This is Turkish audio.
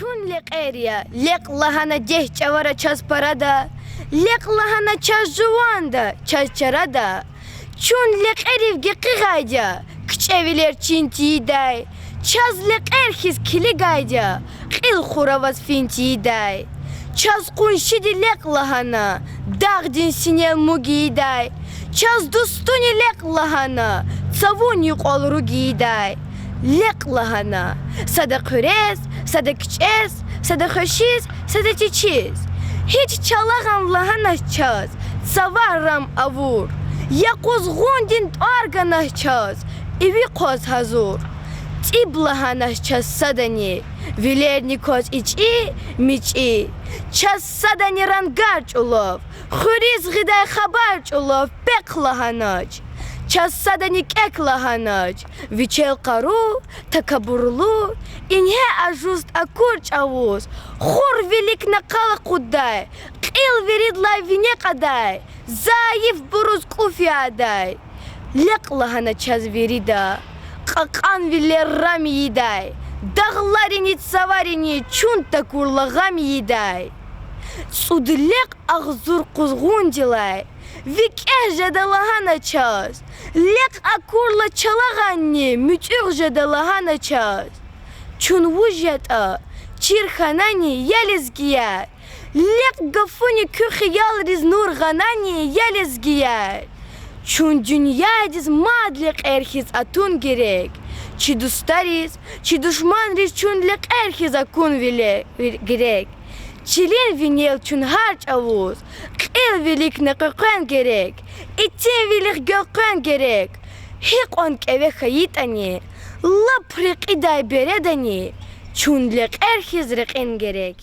Çun lek eriya, lek lahana ceh çavara çaz parada, lek lahana çaz juvanda, çaz çarada. Çun lek erivge kıgayca, kıç eviler çintiyi day, çaz lek erhiz kili gayca, kıl xuravaz fintiyi day. Çaz kunşidi lek lahana, dağ dinsinel mugi day, çaz dustuni lek lahana, savun yuk olru giday. Lek lahana, sada kırez, sada küçez, sada hoşiz, sada çiçiz. Hiç çalağan lahana çaz, savarram avur. Ya kuzgundin argana çaz, evi koz hazur. Tib lahana çaz sadani, vilerni koz içi, miçi. Çaz sadani rangarç ulov, xuriz gıday xabarç ulov, pek lahanaç. Çaz sadani kek lahanaç, viçel karu, takaburlu, inhe ajust akurç avuz, xur velik nakala kuday, qil veridlay vine kaday, zayıf buruz kufi aday. Lek lahana çaz verida, qakan viller ram yiday, dağlarini savarini çun takurlagam yiday. Sudlek ağzur kuzguncilay, vikeh da lahana çaz, lek akurla çalağanni, mütür da lahana çaz. Çun vujata, çirhanani yelizgiyer, lek gafuni kühiyal riz nurganani yelizgiyer. Çun dünyadiz madlek erhiz atun gerek, çi dostariz, çi düşman riz çun lek erhiz akun gerek. Çilin vinel çun harç avuz, qil vilik nakıkan gerek, itin vilik gökkan gerek. Hik on keve hayitani, lap riqiday beredani, çun lek erhiz riqin gerek.